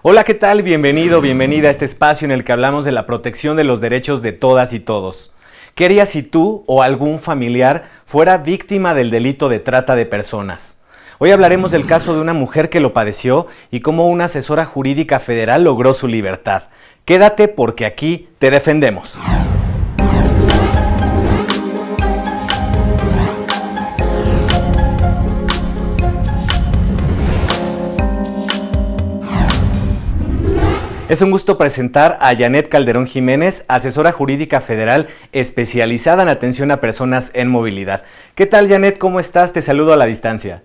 Hola, ¿qué tal? Bienvenido, bienvenida a este espacio en el que hablamos de la protección de los derechos de todas y todos. ¿Qué harías si tú o algún familiar fuera víctima del delito de trata de personas? Hoy hablaremos del caso de una mujer que lo padeció y cómo una asesora jurídica federal logró su libertad. Quédate porque aquí te defendemos. Es un gusto presentar a Janet Calderón Jiménez, asesora jurídica federal especializada en atención a personas en movilidad. ¿Qué tal, Janet? ¿Cómo estás? Te saludo a la distancia.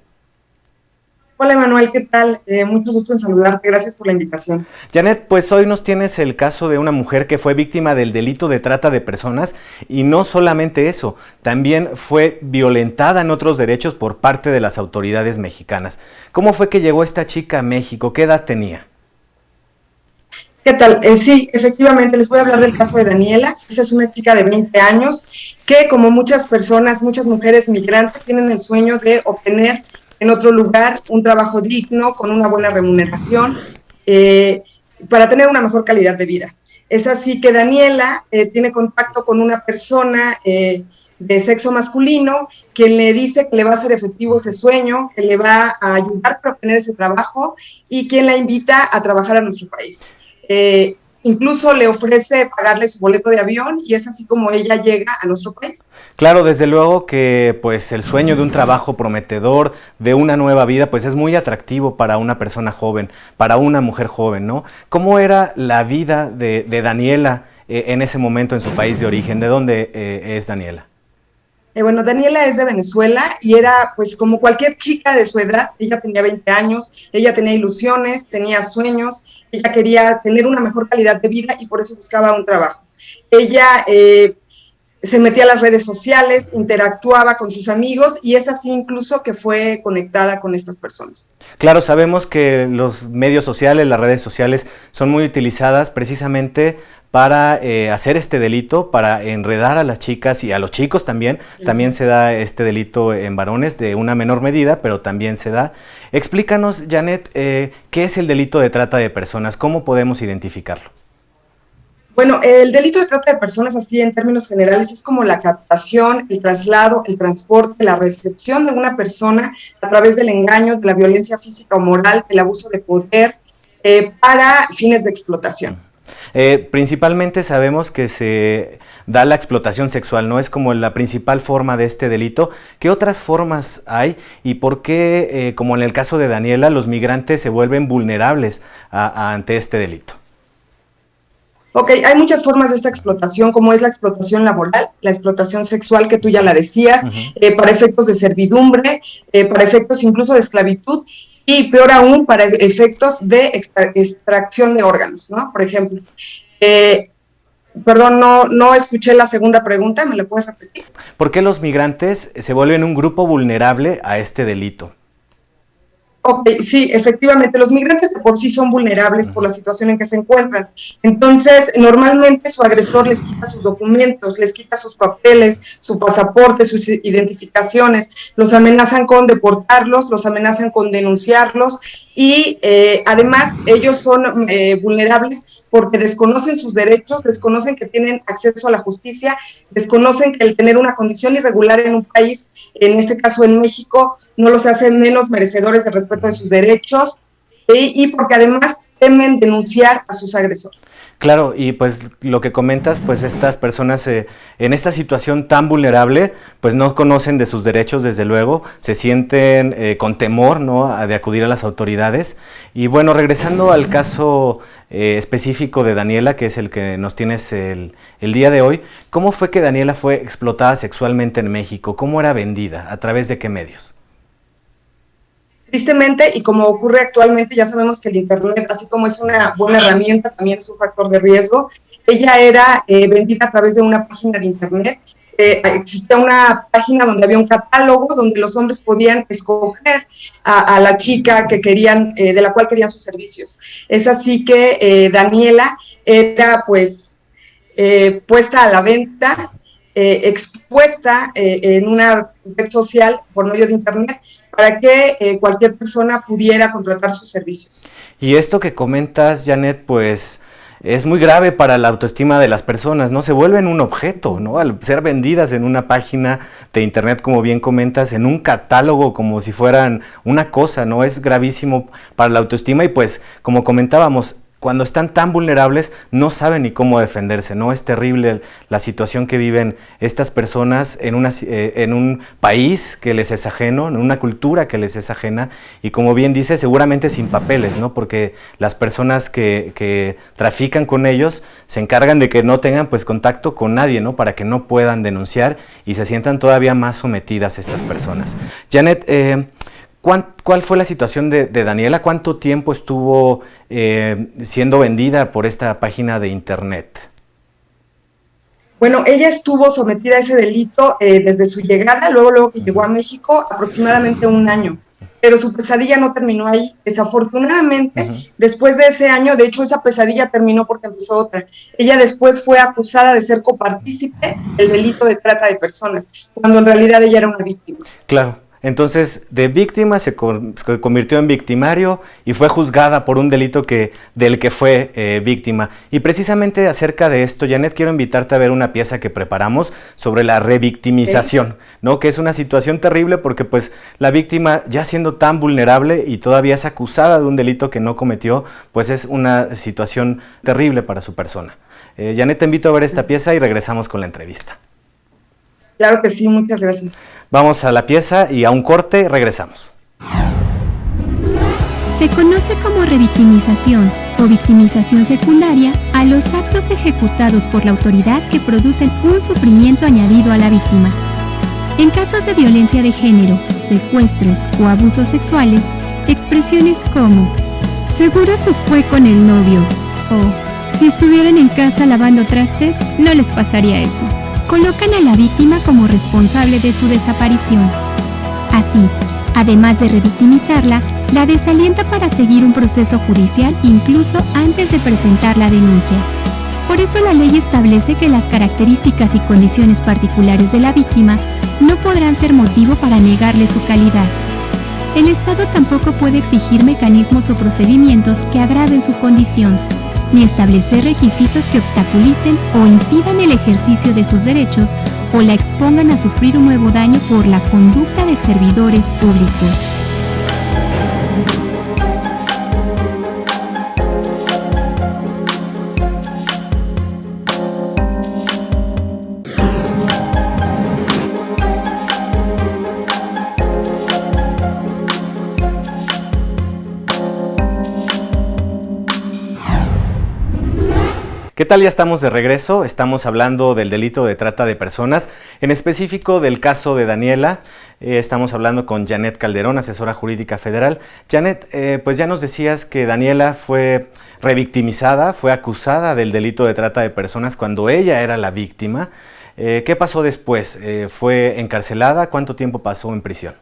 Hola, Manuel, ¿qué tal? Mucho gusto en saludarte, gracias por la invitación. Janet, pues hoy nos tienes el caso de una mujer que fue víctima del delito de trata de personas y no solamente eso, también fue violentada en otros derechos por parte de las autoridades mexicanas. ¿Cómo fue que llegó esta chica a México? ¿Qué edad tenía? ¿Qué tal? Sí, efectivamente, les voy a hablar del caso de Daniela. Esa es una chica de 20 años que, como muchas personas, muchas mujeres migrantes, tienen el sueño de obtener en otro lugar un trabajo digno, con una buena remuneración, para tener una mejor calidad de vida. Es así que Daniela tiene contacto con una persona de sexo masculino que le dice que le va a hacer efectivo ese sueño, que le va a ayudar para obtener ese trabajo y quien la invita a trabajar a nuestro país. Incluso le ofrece pagarle su boleto de avión y es así como ella llega a nuestro país. Claro, desde luego que pues el sueño de un trabajo prometedor, de una nueva vida, pues es muy atractivo para una persona joven, para una mujer joven, ¿no? ¿Cómo era la vida de Daniela en ese momento en su país de origen? ¿De dónde es Daniela? Bueno, Daniela es de Venezuela y era pues como cualquier chica de su edad. Ella tenía 20 años, ella tenía ilusiones, tenía sueños, ella quería tener una mejor calidad de vida y por eso buscaba un trabajo. Ella se metía a las redes sociales, interactuaba con sus amigos y es así incluso que fue conectada con estas personas. Claro, sabemos que los medios sociales, las redes sociales son muy utilizadas precisamente para hacer este delito, para enredar a las chicas y a los chicos también. También se da este delito en varones de una menor medida, pero también se da. Explícanos, Janet, ¿qué es el delito de trata de personas? ¿Cómo podemos identificarlo? Bueno, el delito de trata de personas, así en términos generales, es como la captación, el traslado, el transporte, la recepción de una persona a través del engaño, de la violencia física o moral, del abuso de poder, para fines de explotación. Principalmente sabemos que se da la explotación sexual, ¿no? Es como la principal forma de este delito. ¿Qué otras formas hay y por qué, como en el caso de Daniela, los migrantes se vuelven vulnerables ante este delito? Ok, hay muchas formas de esta explotación, como es la explotación laboral, la explotación sexual, que tú ya la decías, para efectos de servidumbre, para efectos incluso de esclavitud, y peor aún, para efectos de extracción de órganos, ¿no? Por ejemplo. Perdón, no escuché la segunda pregunta, ¿me la puedes repetir? ¿Por qué los migrantes se vuelven un grupo vulnerable a este delito? Ok, sí, efectivamente, los migrantes de por sí son vulnerables por la situación en que se encuentran. Entonces, normalmente su agresor les quita sus documentos, les quita sus papeles, su pasaporte, sus identificaciones, los amenazan con deportarlos, los amenazan con denunciarlos y además ellos son vulnerables porque desconocen sus derechos, desconocen que tienen acceso a la justicia, desconocen que el tener una condición irregular en un país, en este caso en México, no los hace menos merecedores de respeto de sus derechos y porque además temen denunciar a sus agresores. Claro, y pues lo que comentas, pues estas personas en esta situación tan vulnerable, pues no conocen de sus derechos desde luego, se sienten con temor, ¿no?, de acudir a las autoridades. Y bueno, regresando al caso específico de Daniela, que es el que nos tienes el día de hoy, ¿cómo fue que Daniela fue explotada sexualmente en México? ¿Cómo era vendida? ¿A través de qué medios? Tristemente, y como ocurre actualmente, ya sabemos que el Internet, así como es una buena herramienta, también es un factor de riesgo. Ella era vendida a través de una página de Internet. Existía una página donde había un catálogo donde los hombres podían escoger a la chica que querían, de la cual querían sus servicios. Es así que Daniela era pues puesta a la venta, expuesta en una red social por medio de Internet, para que cualquier persona pudiera contratar sus servicios. Y esto que comentas, Janet, pues es muy grave para la autoestima de las personas, ¿no? Se vuelven un objeto, ¿no? Al ser vendidas en una página de internet, como bien comentas, en un catálogo como si fueran una cosa, ¿no? Es gravísimo para la autoestima y pues, como comentábamos, cuando están tan vulnerables no saben ni cómo defenderse, ¿no? Es terrible la situación que viven estas personas en un país que les es ajeno, en una cultura que les es ajena y como bien dice, seguramente sin papeles, ¿no? Porque las personas que trafican con ellos se encargan de que no tengan pues contacto con nadie, ¿no? Para que no puedan denunciar y se sientan todavía más sometidas estas personas. Janet, ¿cuál fue la situación de Daniela? ¿Cuánto tiempo estuvo siendo vendida por esta página de internet? Bueno, ella estuvo sometida a ese delito desde su llegada, luego que llegó a México, aproximadamente un año. Pero su pesadilla no terminó ahí. Desafortunadamente, después de ese año, de hecho, esa pesadilla terminó porque empezó otra. Ella después fue acusada de ser copartícipe del delito de trata de personas, cuando en realidad ella era una víctima. Claro. Entonces, de víctima se convirtió en victimario y fue juzgada por un delito del que fue víctima. Y precisamente acerca de esto, Janet, quiero invitarte a ver una pieza que preparamos sobre la revictimización, ¿no? Que es una situación terrible porque pues la víctima, ya siendo tan vulnerable y todavía es acusada de un delito que no cometió, pues es una situación terrible para su persona. Janet, te invito a ver esta pieza y regresamos con la entrevista. Claro que sí, muchas gracias. Vamos a la pieza y a un corte, regresamos. Se conoce como revictimización o victimización secundaria a los actos ejecutados por la autoridad que producen un sufrimiento añadido a la víctima. En casos de violencia de género, secuestros o abusos sexuales, expresiones como "seguro se fue con el novio" o "si estuvieran en casa lavando trastes, no les pasaría eso", colocan a la víctima como responsable de su desaparición. Así, además de revictimizarla, la desalienta para seguir un proceso judicial incluso antes de presentar la denuncia. Por eso la ley establece que las características y condiciones particulares de la víctima no podrán ser motivo para negarle su calidad. El Estado tampoco puede exigir mecanismos o procedimientos que agraven su condición, ni establecer requisitos que obstaculicen o impidan el ejercicio de sus derechos o la expongan a sufrir un nuevo daño por la conducta de servidores públicos. ¿Qué tal? Ya estamos de regreso, estamos hablando del delito de trata de personas, en específico del caso de Daniela. Estamos hablando con Janet Calderón, asesora jurídica federal. Janet, pues ya nos decías que Daniela fue revictimizada, fue acusada del delito de trata de personas cuando ella era la víctima. ¿Qué pasó después? ¿Fue encarcelada? ¿Cuánto tiempo pasó en prisión?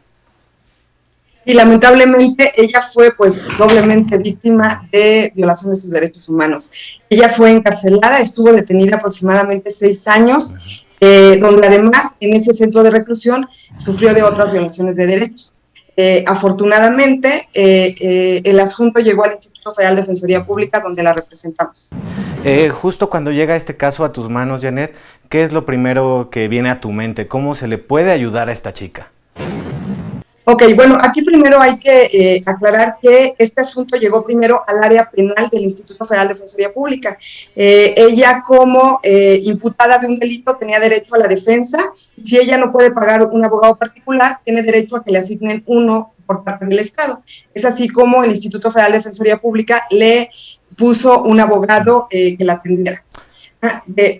Y lamentablemente ella fue pues doblemente víctima de violación de sus derechos humanos. Ella fue encarcelada, estuvo detenida aproximadamente 6 años, donde además en ese centro de reclusión sufrió de otras violaciones de derechos. Afortunadamente el asunto llegó al Instituto Federal de Defensoría Pública, donde la representamos. Justo cuando llega este caso a tus manos, Janet, ¿qué es lo primero que viene a tu mente? ¿Cómo se le puede ayudar a esta chica? Ok, bueno, aquí primero hay que aclarar que este asunto llegó primero al área penal del Instituto Federal de Defensoría Pública. Ella como imputada de un delito tenía derecho a la defensa. Si ella no puede pagar un abogado particular, tiene derecho a que le asignen uno por parte del Estado. Es así como el Instituto Federal de Defensoría Pública le puso un abogado que la atendiera.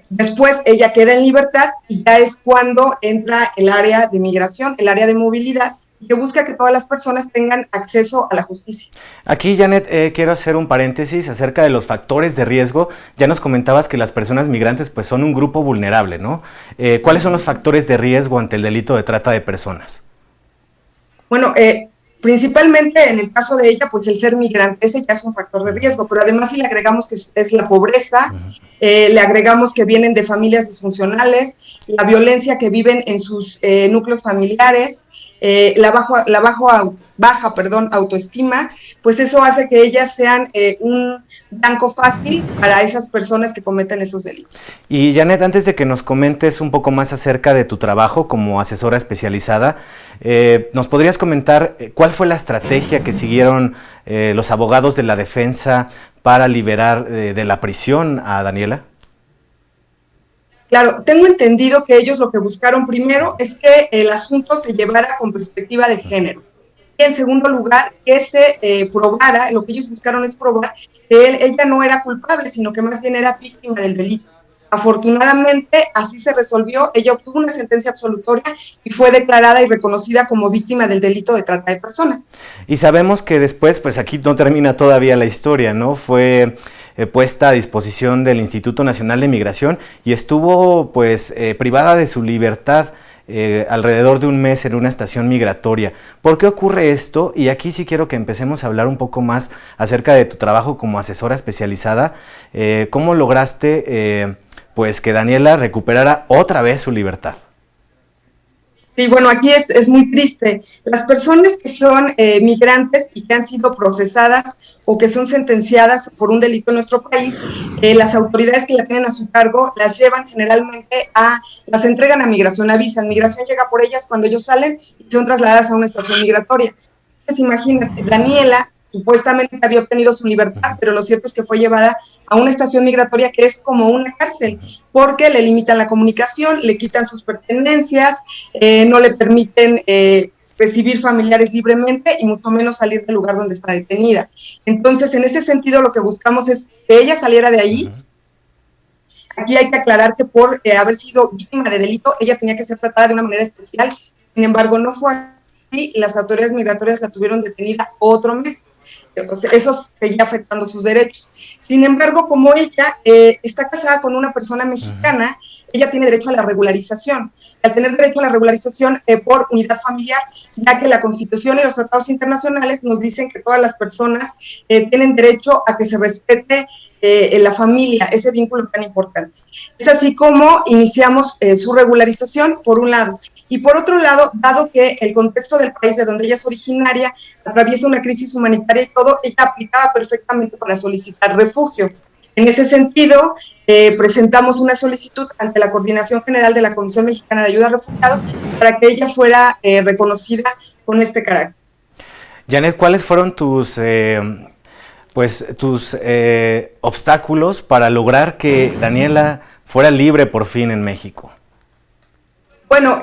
Después ella queda en libertad y ya es cuando entra el área de migración, el área de movilidad, que busca que todas las personas tengan acceso a la justicia. Aquí, Janet, quiero hacer un paréntesis acerca de los factores de riesgo. Ya nos comentabas que las personas migrantes pues, son un grupo vulnerable, ¿no? ¿Cuáles son los factores de riesgo ante el delito de trata de personas? Bueno, principalmente en el caso de ella, pues el ser migrante, ese ya es un factor de riesgo, pero además si le agregamos que es la pobreza, le agregamos que vienen de familias disfuncionales, la violencia que viven en sus núcleos familiares, baja autoestima, pues eso hace que ellas sean un blanco fácil para esas personas que cometen esos delitos. Y Janet, antes de que nos comentes un poco más acerca de tu trabajo como asesora especializada, ¿nos podrías comentar cuál fue la estrategia que siguieron los abogados de la defensa para liberar de la prisión a Daniela? Claro, tengo entendido que ellos lo que buscaron primero es que el asunto se llevara con perspectiva de género. Y en segundo lugar, que se probara, lo que ellos buscaron es probar que ella no era culpable, sino que más bien era víctima del delito. Afortunadamente, así se resolvió, ella obtuvo una sentencia absolutoria y fue declarada y reconocida como víctima del delito de trata de personas. Y sabemos que después, pues aquí no termina todavía la historia, ¿no? Fue puesta a disposición del Instituto Nacional de Migración y estuvo, pues, privada de su libertad alrededor de un mes en una estación migratoria. ¿Por qué ocurre esto? Y aquí sí quiero que empecemos a hablar un poco más acerca de tu trabajo como asesora especializada. ¿Cómo lograste pues que Daniela recuperara otra vez su libertad? Sí, bueno, aquí es muy triste. Las personas que son migrantes y que han sido procesadas o que son sentenciadas por un delito en nuestro país, las autoridades que la tienen a su cargo las llevan generalmente las entregan a Migración, avisan. Migración llega por ellas cuando ellos salen y son trasladadas a una estación migratoria. Entonces, imagínate, Daniela supuestamente había obtenido su libertad, pero lo cierto es que fue llevada a una estación migratoria que es como una cárcel, porque le limitan la comunicación, le quitan sus pertenencias, no le permiten recibir familiares libremente y mucho menos salir del lugar donde está detenida. Entonces, en ese sentido, lo que buscamos es que ella saliera de ahí. Aquí hay que aclarar que por haber sido víctima de delito, ella tenía que ser tratada de una manera especial. Sin embargo, no fue así. Las autoridades migratorias la tuvieron detenida otro mes. O sea, eso seguía afectando sus derechos. Sin embargo, como ella está casada con una persona mexicana, ella tiene derecho a la regularización. Al tener derecho a la regularización por unidad familiar, ya que la Constitución y los tratados internacionales nos dicen que todas las personas tienen derecho a que se respete en la familia, ese vínculo tan importante. Es así como iniciamos su regularización, por un lado. Y por otro lado, dado que el contexto del país de donde ella es originaria atraviesa una crisis humanitaria y todo, ella aplicaba perfectamente para solicitar refugio. En ese sentido, presentamos una solicitud ante la Coordinación General de la Comisión Mexicana de Ayuda a Refugiados para que ella fuera reconocida con este carácter. Janet, ¿cuáles fueron tus obstáculos para lograr que Daniela fuera libre por fin en México? Bueno,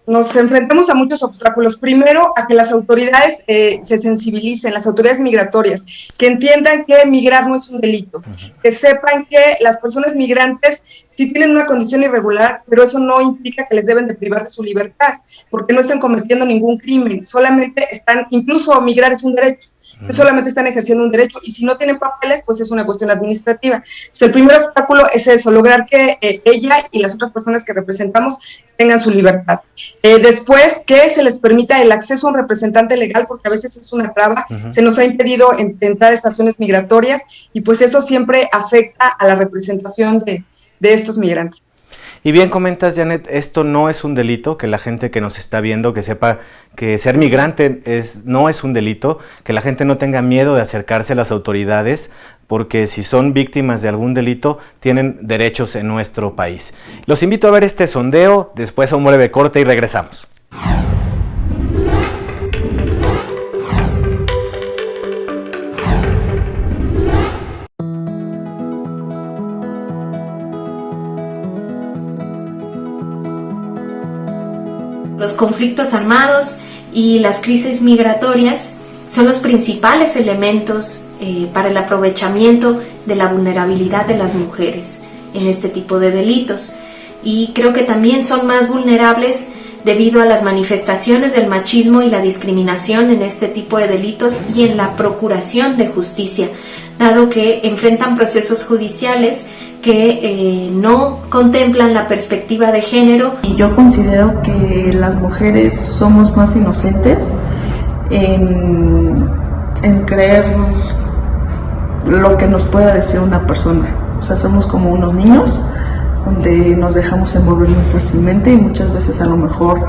nos enfrentamos a muchos obstáculos. Primero, a que las autoridades se sensibilicen, las autoridades migratorias, que entiendan que migrar no es un delito, que sepan que las personas migrantes sí tienen una condición irregular, pero eso no implica que les deben de privar de su libertad, porque no están cometiendo ningún crimen, solamente incluso migrar es un derecho. Solamente están ejerciendo un derecho y si no tienen papeles, pues es una cuestión administrativa. Entonces, el primer obstáculo es eso, lograr que ella y las otras personas que representamos tengan su libertad. Después, que se les permita el acceso a un representante legal, porque a veces es una traba, se nos ha impedido entrar a estaciones migratorias y pues eso siempre afecta a la representación de estos migrantes. Y bien comentas, Janet, esto no es un delito, que la gente que nos está viendo, que sepa que ser migrante no es un delito, que la gente no tenga miedo de acercarse a las autoridades, porque si son víctimas de algún delito, tienen derechos en nuestro país. Los invito a ver este sondeo, después a un breve corte y regresamos. Los conflictos armados y las crisis migratorias son los principales elementos para el aprovechamiento de la vulnerabilidad de las mujeres en este tipo de delitos. Y creo que también son más vulnerables debido a las manifestaciones del machismo y la discriminación en este tipo de delitos y en la procuración de justicia, dado que enfrentan procesos judiciales que no contemplan la perspectiva de género. Yo considero que las mujeres somos más inocentes en creer lo que nos pueda decir una persona. O sea, somos como unos niños donde nos dejamos envolver muy fácilmente y muchas veces a lo mejor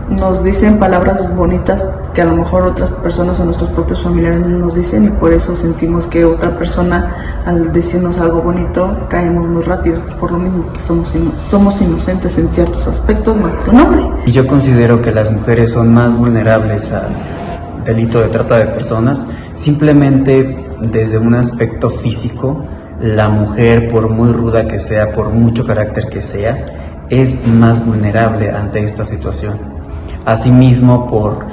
nos dicen palabras bonitas que a lo mejor otras personas o nuestros propios familiares no nos dicen, y por eso sentimos que otra persona, al decirnos algo bonito, caemos muy rápido, por lo mismo que somos inocentes en ciertos aspectos más que un hombre. Y yo considero que las mujeres son más vulnerables al delito de trata de personas, simplemente desde un aspecto físico. La mujer, por muy ruda que sea, por mucho carácter que sea, es más vulnerable ante esta situación. Asimismo, por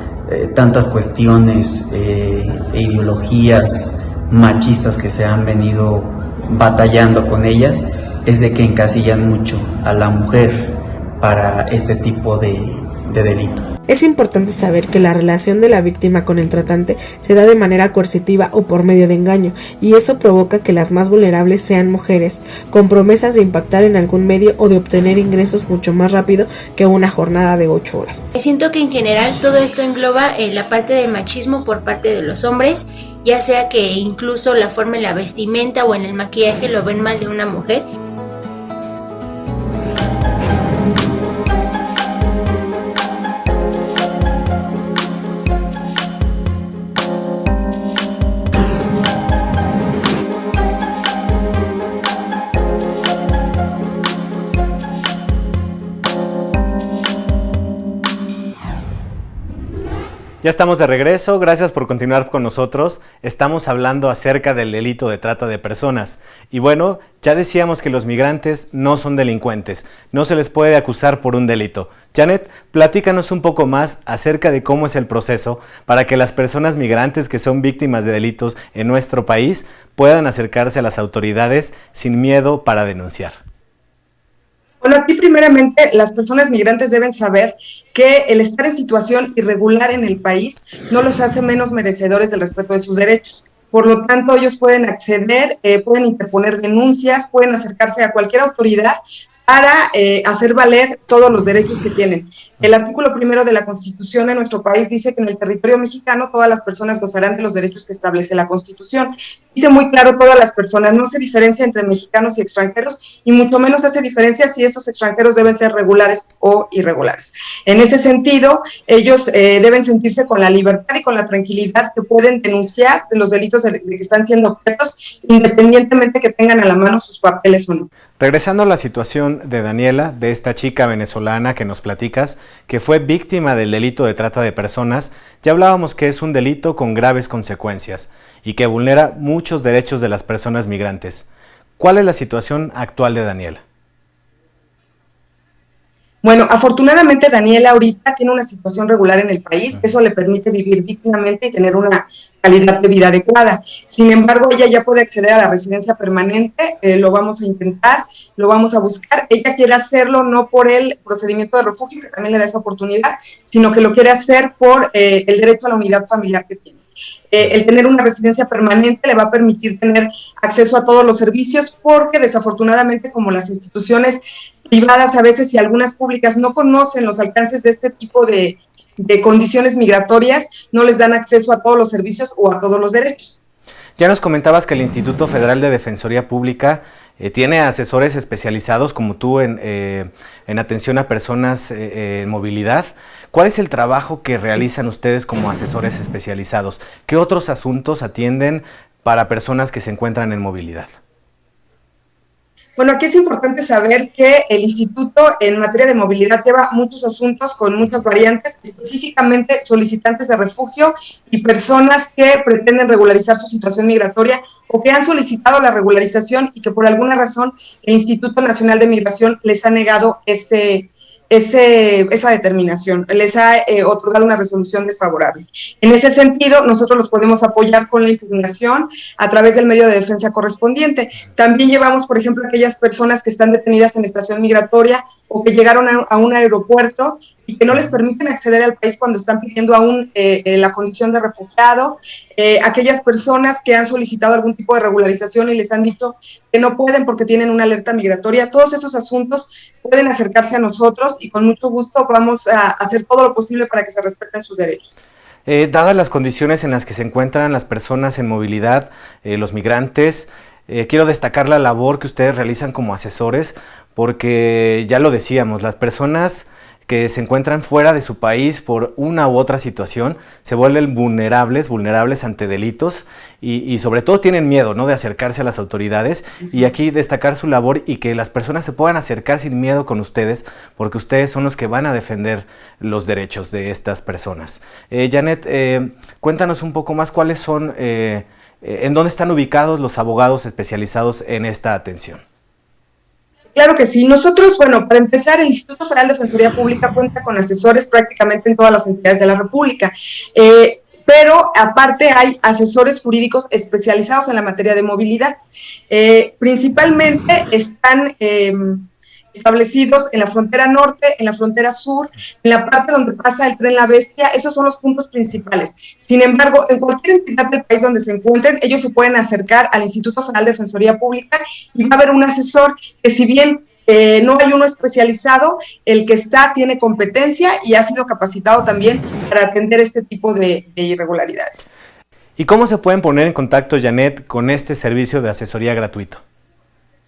tantas cuestiones e ideologías machistas que se han venido batallando con ellas, es de que encasillan mucho a la mujer para este tipo de delito. Es importante saber que la relación de la víctima con el tratante se da de manera coercitiva o por medio de engaño, y eso provoca que las más vulnerables sean mujeres, con promesas de impactar en algún medio o de obtener ingresos mucho más rápido que una jornada de 8 horas. Siento que en general todo esto engloba la parte de machismo por parte de los hombres, ya sea que incluso la forma en la vestimenta o en el maquillaje lo ven mal de una mujer. Ya estamos de regreso, gracias por continuar con nosotros. Estamos hablando acerca del delito de trata de personas. Y bueno, ya decíamos que los migrantes no son delincuentes, no se les puede acusar por un delito. Janet, platícanos un poco más acerca de cómo es el proceso para que las personas migrantes que son víctimas de delitos en nuestro país puedan acercarse a las autoridades sin miedo para denunciar. Bueno, aquí primeramente las personas migrantes deben saber que el estar en situación irregular en el país no los hace menos merecedores del respeto de sus derechos. Por lo tanto, ellos pueden acceder, pueden interponer denuncias, pueden acercarse a cualquier autoridad para hacer valer todos los derechos que tienen. El artículo 1 de la Constitución de nuestro país dice que en el territorio mexicano todas las personas gozarán de los derechos que establece la Constitución. Dice muy claro todas las personas, no se diferencia entre mexicanos y extranjeros, y mucho menos hace diferencia si esos extranjeros deben ser regulares o irregulares. En ese sentido, ellos deben sentirse con la libertad y con la tranquilidad que pueden denunciar de los delitos de que están siendo objetos, independientemente que tengan a la mano sus papeles o no. Regresando a la situación de Daniela, de esta chica venezolana que nos platicas, que fue víctima del delito de trata de personas, ya hablábamos que es un delito con graves consecuencias y que vulnera muchos derechos de las personas migrantes. ¿Cuál es la situación actual de Daniela? Bueno, afortunadamente Daniela ahorita tiene una situación regular en el país, eso le permite vivir dignamente y tener una calidad de vida adecuada. Sin embargo, ella ya puede acceder a la residencia permanente, lo vamos a intentar, lo vamos a buscar. Ella quiere hacerlo no por el procedimiento de refugio, que también le da esa oportunidad, sino que lo quiere hacer por el derecho a la unidad familiar que tiene. El tener una residencia permanente le va a permitir tener acceso a todos los servicios, porque desafortunadamente, como las instituciones privadas a veces y algunas públicas no conocen los alcances de este tipo de condiciones migratorias, no les dan acceso a todos los servicios o a todos los derechos. Ya nos comentabas que el Instituto Federal de Defensoría Pública tiene asesores especializados como tú en atención a personas en movilidad. ¿Cuál es el trabajo que realizan ustedes como asesores especializados? ¿Qué otros asuntos atienden para personas que se encuentran en movilidad? Bueno, aquí es importante saber que el instituto en materia de movilidad lleva muchos asuntos con muchas variantes, específicamente solicitantes de refugio y personas que pretenden regularizar su situación migratoria o que han solicitado la regularización y que por alguna razón el Instituto Nacional de Migración les ha negado esa determinación, les ha otorgado una resolución desfavorable. En ese sentido, nosotros los podemos apoyar con la impugnación a través del medio de defensa correspondiente. También llevamos, por ejemplo, aquellas personas que están detenidas en estación migratoria o que llegaron a un aeropuerto y que no les permiten acceder al país cuando están pidiendo aún la condición de refugiado, aquellas personas que han solicitado algún tipo de regularización y les han dicho que no pueden porque tienen una alerta migratoria. Todos esos asuntos pueden acercarse a nosotros y con mucho gusto vamos a hacer todo lo posible para que se respeten sus derechos. Dadas las condiciones en las que se encuentran las personas en movilidad, los migrantes, quiero destacar la labor que ustedes realizan como asesores, porque ya lo decíamos, las personas que se encuentran fuera de su país por una u otra situación, se vuelven vulnerables ante delitos y sobre todo tienen miedo, ¿no?, de acercarse a las autoridades. Y aquí destacar su labor y que las personas se puedan acercar sin miedo con ustedes, porque ustedes son los que van a defender los derechos de estas personas. Janet, cuéntanos un poco más cuáles son, en dónde están ubicados los abogados especializados en esta atención. Claro que sí. Nosotros, bueno, para empezar, el Instituto Federal de Defensoría Pública cuenta con asesores prácticamente en todas las entidades de la República, pero aparte hay asesores jurídicos especializados en la materia de movilidad. Principalmente están establecidos en la frontera norte, en la frontera sur, en la parte donde pasa el tren La Bestia. Esos son los puntos principales. Sin embargo, en cualquier entidad del país donde se encuentren, ellos se pueden acercar al Instituto Federal de Defensoría Pública y va a haber un asesor que, si bien no hay uno especializado, el que está tiene competencia y ha sido capacitado también para atender este tipo de irregularidades. ¿Y cómo se pueden poner en contacto, Janet, con este servicio de asesoría gratuito?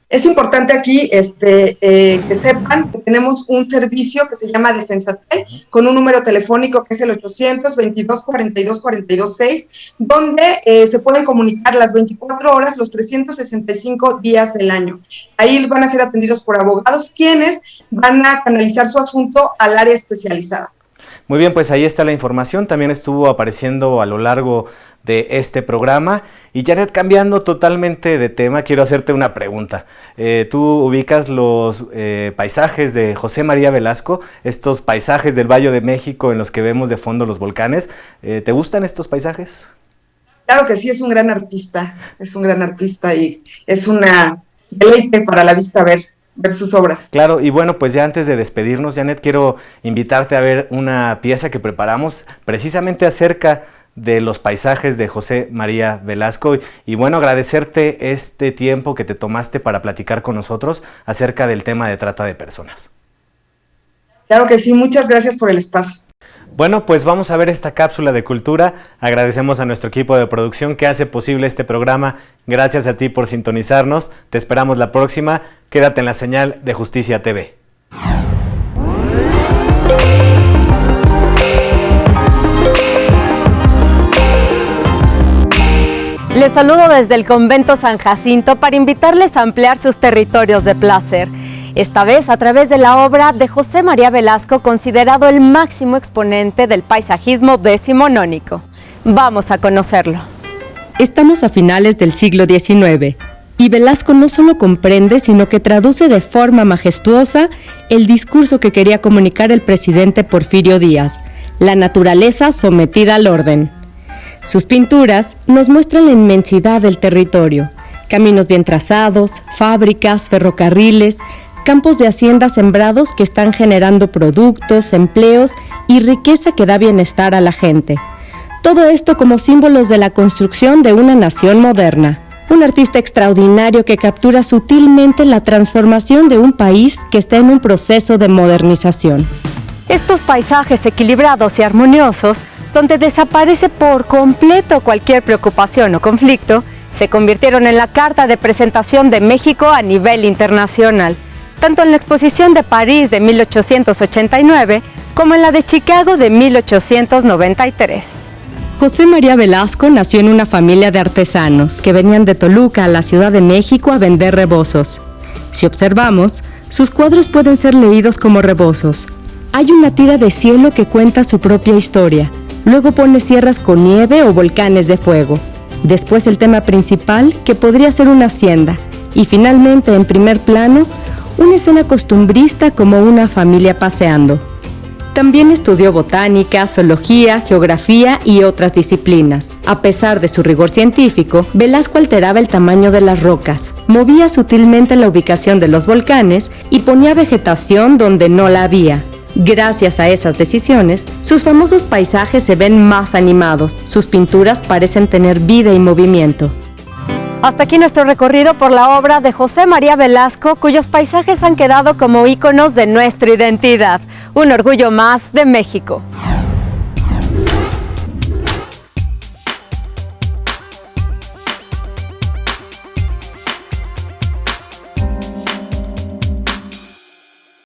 Es importante aquí que sepan que tenemos un servicio que se llama Defensatel, con un número telefónico que es el 800-22-42-42-6, donde se pueden comunicar las 24 horas, los 365 días del año. Ahí van a ser atendidos por abogados, quienes van a canalizar su asunto al área especializada. Muy bien, pues ahí está la información, también estuvo apareciendo a lo largo de este programa. Y Janet, cambiando totalmente de tema, quiero hacerte una pregunta. Tú ubicas los paisajes de José María Velasco, estos paisajes del Valle de México en los que vemos de fondo los volcanes. ¿Te gustan estos paisajes? Claro que sí, es un gran artista y es una deleite para la vista ver sus obras. Claro, y bueno, pues ya antes de despedirnos, Janet, quiero invitarte a ver una pieza que preparamos precisamente acerca de los paisajes de José María Velasco y bueno, agradecerte este tiempo que te tomaste para platicar con nosotros acerca del tema de trata de personas. Claro que sí, muchas gracias por el espacio. Bueno, pues vamos a ver esta cápsula de cultura. Agradecemos a nuestro equipo de producción que hace posible este programa. Gracias a ti por sintonizarnos. Te esperamos la próxima. Quédate en la señal de Justicia TV. Les saludo desde el Convento San Jacinto para invitarles a ampliar sus territorios de placer. Esta vez a través de la obra de José María Velasco, considerado el máximo exponente del paisajismo decimonónico. Vamos a conocerlo. Estamos a finales del siglo XIX y Velasco no solo comprende, sino que traduce de forma majestuosa el discurso que quería comunicar el presidente Porfirio Díaz: la naturaleza sometida al orden. Sus pinturas nos muestran la inmensidad del territorio, caminos bien trazados, fábricas, ferrocarriles, campos de hacienda sembrados que están generando productos, empleos y riqueza que da bienestar a la gente. Todo esto como símbolos de la construcción de una nación moderna. Un artista extraordinario que captura sutilmente la transformación de un país que está en un proceso de modernización. Estos paisajes equilibrados y armoniosos, donde desaparece por completo cualquier preocupación o conflicto, se convirtieron en la carta de presentación de México a nivel internacional, tanto en la Exposición de París de 1889 como en la de Chicago de 1893. José María Velasco nació en una familia de artesanos que venían de Toluca a la Ciudad de México a vender rebozos. Si observamos, sus cuadros pueden ser leídos como rebozos. Hay una tira de cielo que cuenta su propia historia. Luego pone sierras con nieve o volcanes de fuego. Después el tema principal, que podría ser una hacienda. Y finalmente, en primer plano, una escena costumbrista como una familia paseando. También estudió botánica, zoología, geografía y otras disciplinas. A pesar de su rigor científico, Velasco alteraba el tamaño de las rocas, movía sutilmente la ubicación de los volcanes y ponía vegetación donde no la había. Gracias a esas decisiones, sus famosos paisajes se ven más animados, sus pinturas parecen tener vida y movimiento. Hasta aquí nuestro recorrido por la obra de José María Velasco, cuyos paisajes han quedado como íconos de nuestra identidad. Un orgullo más de México.